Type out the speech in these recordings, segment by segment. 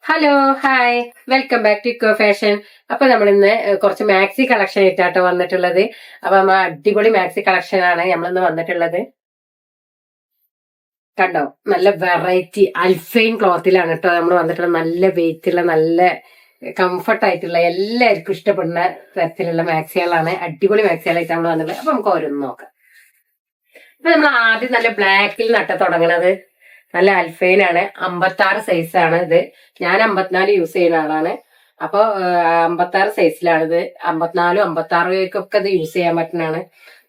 Hello hi welcome back to eco fashion. അപ്പൊ നമ്മൾ ഇന്ന് കുറച്ച് മാക്സി കളക്ഷൻ ആയിട്ടാട്ടോ വന്നിട്ടുള്ളത്. അപ്പൊ നമ്മൾ അടിപൊളി മാക്സി കളക്ഷൻ ആണ് നമ്മളിന്ന് വന്നിട്ടുള്ളത്. കണ്ടോ, നല്ല വെറൈറ്റി അൽഫൈൻ ക്ലോത്തിലാണ് കേട്ടോ നമ്മൾ വന്നിട്ടുള്ളത്. നല്ല വെയിറ്റ് ഉള്ള, നല്ല കംഫർട്ട് ആയിട്ടുള്ള, എല്ലാവർക്കും ഇഷ്ടപ്പെടുന്ന തരത്തിലുള്ള മാക്സികളാണ്. അടിപൊളി മാക്സികളായിട്ട് നമ്മൾ വന്നിട്ടുള്ളത്. അപ്പൊ നമുക്ക് ഓരോന്ന് നോക്കാം. അപ്പൊ നമ്മൾ ആദ്യം നല്ല ബ്ലാക്കിൽ നട്ട തുടങ്ങണത് നല്ല അൽഫൈൻ ആണ്. 56 സൈസാണ് ഇത്. ഞാൻ 54 യൂസ് ചെയ്യുന്ന ആളാണ്. അപ്പൊ 56 സൈസിലാണിത്. 54 56 ഇത് യൂസ് ചെയ്യാൻ പറ്റുന്നതാണ്.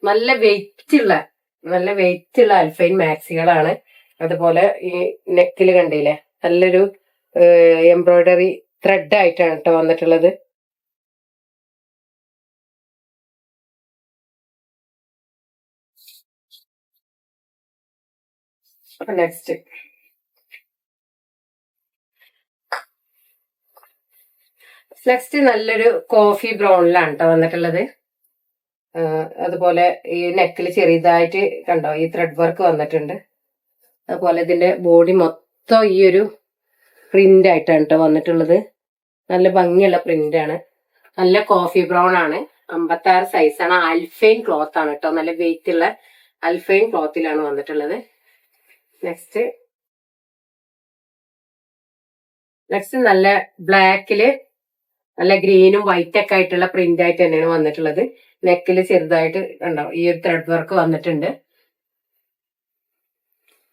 നല്ല വെയിറ്റ് ഉള്ള അൽഫൈൻ മാക്സികളാണ്. അതുപോലെ ഈ നെക്കിൽ കണ്ടില്ലേ, നല്ലൊരു എംബ്രോയിഡറി ത്രെഡ് ആയിട്ടാണ് കേട്ടോ വന്നിട്ടുള്ളത്. നെക്സ്റ്റ് നല്ലൊരു കോഫി ബ്രൗണിലാണ് കേട്ടോ വന്നിട്ടുള്ളത്. അതുപോലെ ഈ നെക്കിൽ ചെറിയതായിട്ട് കണ്ടോ ഈ ത്രെഡ് വർക്ക് വന്നിട്ടുണ്ട്. അതുപോലെ ഇതിന്റെ ബോഡി മൊത്തം ഈ ഒരു പ്രിന്റ് ആയിട്ടാണ് കേട്ടോ വന്നിട്ടുള്ളത്. നല്ല ഭംഗിയുള്ള പ്രിന്റ് ആണ്. നല്ല കോഫി ബ്രൗൺ ആണ്. 56 സൈസാണ്. അൽഫൈൻ ക്ലോത്ത് ആണ് കേട്ടോ. നല്ല വെയിറ്റ് ഉള്ള അൽഫൈൻ ക്ലോത്തിലാണ് വന്നിട്ടുള്ളത്. നെക്സ്റ്റ് നല്ല ബ്ലാക്കില് നല്ല ഗ്രീനും വൈറ്റ് ഒക്കെ ആയിട്ടുള്ള പ്രിന്റ് ആയിട്ട് തന്നെയാണ് വന്നിട്ടുള്ളത്. നെക്കിൽ ചെറുതായിട്ട് കണ്ടോ ഈ ഒരു ത്രെഡ് വർക്ക് വന്നിട്ടുണ്ട്.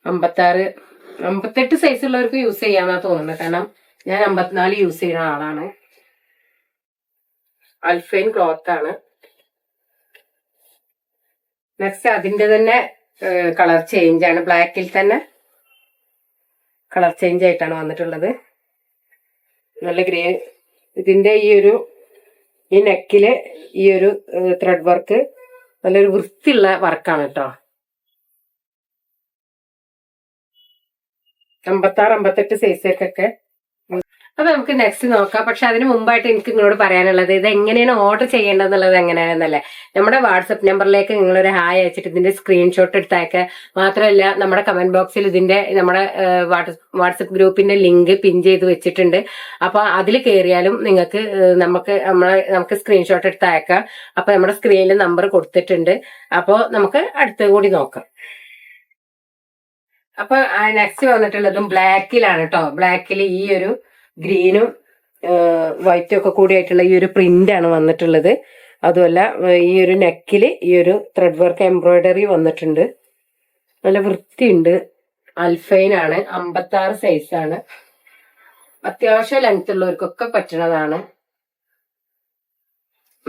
56 58 സൈസ് ഉള്ളവർക്ക് യൂസ് ചെയ്യാന്നാ തോന്നുന്നത്. കാരണം ഞാൻ 54 യൂസ് ചെയ്യുന്ന ആളാണ്. അൽഫൈൻ ക്ലോത്ത് ആണ്. നെക്സ്റ്റ് അതിന്റെ തന്നെ കളർ ചേഞ്ച് ആണ്. ബ്ലാക്കിൽ തന്നെ കളർ ചേഞ്ച് ആയിട്ടാണ് വന്നിട്ടുള്ളത്. നല്ല ഗ്രീൻ. ഇതിന്റെ ഈ നെക്കില് ഈ ഒരു ത്രെഡ് വർക്ക് നല്ലൊരു വൃത്തിയുള്ള വർക്കാണ് കേട്ടോ. 56 58 സൈസൊക്കെ. അപ്പൊ നമുക്ക് നെക്സ്റ്റ് നോക്കാം. പക്ഷെ അതിന് മുമ്പായിട്ട് എനിക്ക് നിങ്ങളോട് പറയാനുള്ളത്, ഇത് എങ്ങനെയാണ് ഓർഡർ ചെയ്യേണ്ടതെന്നുള്ളത് എങ്ങനെയാണെന്നല്ലേ. നമ്മുടെ വാട്സപ്പ് നമ്പറിലേക്ക് നിങ്ങളൊരു ഹായ് അയച്ചിട്ട് ഇതിന്റെ സ്ക്രീൻഷോട്ട് എടുത്തയക്കുക. മാത്രമല്ല നമ്മുടെ കമന്റ് ബോക്സിൽ ഇതിന്റെ നമ്മുടെ വാട്സപ്പ് ഗ്രൂപ്പിന്റെ ലിങ്ക് പിൻ ചെയ്ത് വെച്ചിട്ടുണ്ട്. അപ്പൊ അതിൽ കയറിയാലും നിങ്ങൾക്ക് നമുക്ക് സ്ക്രീൻഷോട്ട് എടുത്ത് അയക്കാം. അപ്പൊ നമ്മുടെ സ്ക്രീനിൽ നമ്പർ കൊടുത്തിട്ടുണ്ട്. അപ്പൊ നമുക്ക് അടുത്ത കൂടി നോക്കാം. അപ്പൊ നെക്സ്റ്റ് വന്നിട്ടുള്ളതും ബ്ലാക്കിലാണ് കേട്ടോ. ബ്ലാക്കിൽ ഈ ഒരു ഗ്രീനും വൈറ്റും ഒക്കെ കൂടിയായിട്ടുള്ള ഈ ഒരു പ്രിന്റ് ആണ് വന്നിട്ടുള്ളത്. അതുമല്ല ഈ ഒരു നെക്കില് ഈ ഒരു ത്രെഡ് വർക്ക് എംബ്രോയിഡറി വന്നിട്ടുണ്ട്. നല്ല വൃത്തിയുണ്ട്. അൽഫൈൻ ആണ്. 56 സൈസാണ്. അത്യാവശ്യം ലെങ്ത് ഉള്ളവർക്കൊക്കെ പറ്റുന്നതാണ്.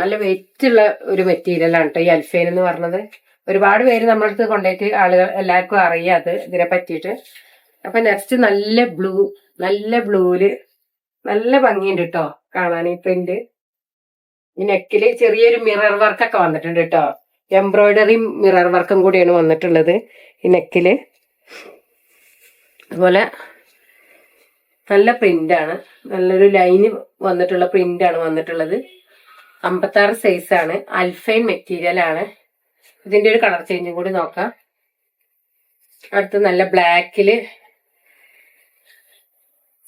നല്ല വെയിറ്റ് ഉള്ള ഒരു മെറ്റീരിയൽ ആണ് കേട്ടോ ഈ അൽഫൈൻ എന്ന് പറഞ്ഞത്. ഒരുപാട് പേര് നമ്മുടെ അടുത്ത് കൊണ്ടുപോയിട്ട് ആളുകൾ എല്ലാവർക്കും അറിയാത് ഇതിനെ പറ്റിയിട്ട്. അപ്പൊ നെക്സ്റ്റ് നല്ല ബ്ലൂല് നല്ല ഭംഗിയുണ്ട് കേട്ടോ കാണാൻ. ഈ പ്രിന്റ് ഈ നെക്കില് ചെറിയൊരു മിറർ വർക്കൊക്കെ വന്നിട്ടുണ്ട് കേട്ടോ. എംബ്രോയിഡറി മിറർ വർക്കും കൂടിയാണ് വന്നിട്ടുള്ളത് ഈ നെക്കില്. അതുപോലെ നല്ല പ്രിന്റാണ്. നല്ലൊരു ലൈന് വന്നിട്ടുള്ള പ്രിന്റാണ് വന്നിട്ടുള്ളത്. 56 സൈസാണ്. അൽഫൈൻ മെറ്റീരിയൽ ആണ്. ഇതിന്റെ ഒരു കളർ ചേഞ്ചും കൂടി നോക്കാം. അടുത്ത് നല്ല ബ്ലാക്കില്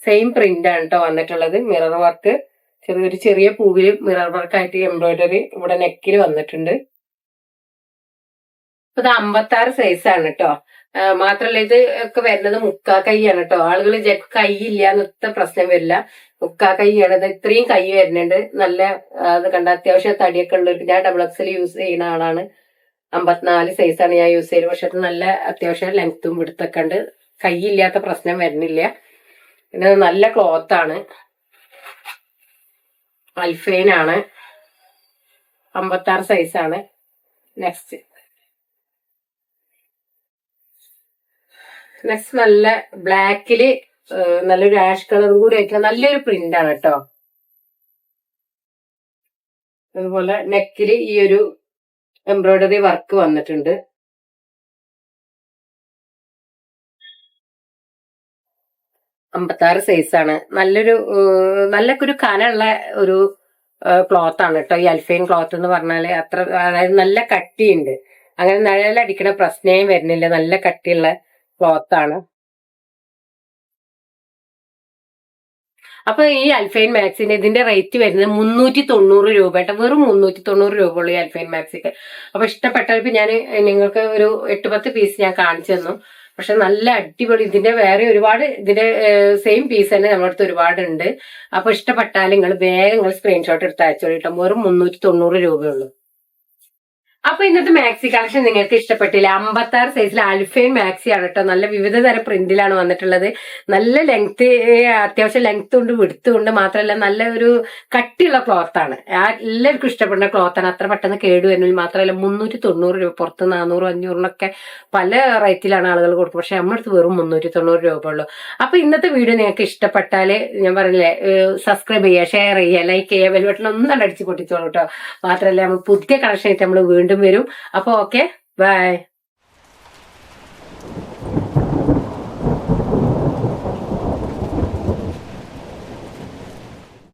സെയിം പ്രിന്റ് ആണ് കേട്ടോ വന്നിട്ടുള്ളത്. മിറർ വർക്ക് ചെറിയ പൂവില് മിറർ വർക്ക് ആയിട്ട് എംബ്രോയിഡറി ഇവിടെ നെക്കിൽ വന്നിട്ടുണ്ട്. ഇത് 56 സൈസാണ് കേട്ടോ. മാത്രല്ല ഇത് ഒക്കെ വരുന്നത് മുക്കാ കൈയാണ് കേട്ടോ. ആളുകൾ കൈ ഇല്ല എന്നത്തെ പ്രശ്നം വരില്ല. മുക്കാ കൈയാണ്. ഇത് ഇത്രയും കൈ വരുന്നുണ്ട്. നല്ല അത് കണ്ട അത്യാവശ്യം തടിയൊക്കെ ഉള്ളവർക്ക്. ഞാൻ XXL യൂസ് ചെയ്യുന്ന ആളാണ്. 54 സൈസാണ് ഞാൻ യൂസ് ചെയ്യുന്നത്. പക്ഷെ അത് നല്ല അത്യാവശ്യം ലെങ്ത്തും വിടുത്തൊക്കെ ഉണ്ട്. കൈയില്ലാത്ത പ്രശ്നം വരുന്നില്ല. പിന്നെ നല്ല ക്ലോത്ത് ആണ്. അൽഫൈൻ ആണ്. 56 സൈസാണ്. നെക്സ്റ്റ് നല്ല ബ്ലാക്കില് നല്ലൊരു ആഷ് കളറും കൂടി ആയിട്ടുള്ള നല്ലൊരു പ്രിന്റ് ആണ് കേട്ടോ. അതുപോലെ നെക്കില് ഈ ഒരു എംബ്രോയിഡറി വർക്ക് വന്നിട്ടുണ്ട്. അമ്പത്താറ് സൈസാണ്. നല്ലൊരു കനമുള്ള ഒരു ക്ലോത്ത് ആണ് കേട്ടോ ഈ അൽഫൈൻ ക്ലോത്ത് എന്ന് പറഞ്ഞാല്. അതായത് നല്ല കട്ടിയുണ്ട്. അങ്ങനെ നിഴലടിക്കണ പ്രശ്നവും വരുന്നില്ല. നല്ല കട്ടിയുള്ള ക്ലോത്ത് ആണ്. അപ്പൊ ഈ അൽഫൈൻ മാക്സിന്റെ ഇതിന്റെ റേറ്റ് വരുന്നത് 390 രൂപ കേട്ടോ. വെറും 390 രൂപ ഉള്ളൂ ഈ അൽഫൈൻ മാക്സിക്ക്. അപ്പൊ ഇഷ്ടപ്പെട്ടപ്പോൾ ഞാൻ നിങ്ങൾക്ക് ഒരു 8-10 പീസ് ഞാൻ കാണിച്ചു തന്നു. പക്ഷെ നല്ല അടിപൊളി, ഇതിന്റെ വേറെ ഒരുപാട് ഇതിന്റെ സെയിം പീസ് തന്നെ നമ്മുടെ അടുത്ത് ഒരുപാടുണ്ട്. അപ്പൊ ഇഷ്ടപ്പെട്ടാൽ നിങ്ങൾ വേഗം നിങ്ങൾ സ്ക്രീൻഷോട്ട് എടുത്ത് അയച്ചോളൂ കേട്ടോ. വെറും 390 രൂപയുള്ളൂ. അപ്പൊ ഇന്നത്തെ മാക്സി കളക്ഷൻ നിങ്ങൾക്ക് ഇഷ്ടപ്പെട്ടില്ല. 56 സൈസിൽ അൽഫൈൻ മാക്സി ആണ് കേട്ടോ. നല്ല വിവിധ തരം പ്രിന്റിലാണ് വന്നിട്ടുള്ളത്. നല്ല ലെങ്ത്, അത്യാവശ്യം ലെങ്ത് കൊണ്ട് വിടുത്ത് കൊണ്ട് മാത്രമല്ല നല്ല ഒരു കട്ടിയുള്ള ക്ലോത്ത് ആണ്. എല്ലാവർക്കും ഇഷ്ടപ്പെടുന്ന ക്ലോത്ത് ആണ്. അത്ര പെട്ടെന്ന് കേടുവരുന്നില്ല. മാത്രമല്ല 390 രൂപ, പുറത്ത് 400-500 പല റേറ്റിലാണ് ആളുകൾ കൊടുക്കും. പക്ഷെ നമ്മുടെ അടുത്ത് വെറും 390 രൂപ ഉള്ളൂ. അപ്പൊ ഇന്നത്തെ വീഡിയോ നിങ്ങൾക്ക് ഇഷ്ടപ്പെട്ടാല് ഞാൻ പറഞ്ഞില്ലേ, സബ്സ്ക്രൈബ് ചെയ്യുക, ഷെയർ ചെയ്യുക, ലൈക്ക് ചെയ്യുക, ബെൽ ബട്ടൺ ഒന്നും അടിച്ച് പൊട്ടിച്ചോളൂ കേട്ടോ. മാത്രമല്ല നമ്മൾ പുതിയ കളക്ഷൻ ആയിട്ട് നമ്മൾ വീണ്ടും വരും. അപ്പൊ ഓക്കെ, ബൈ.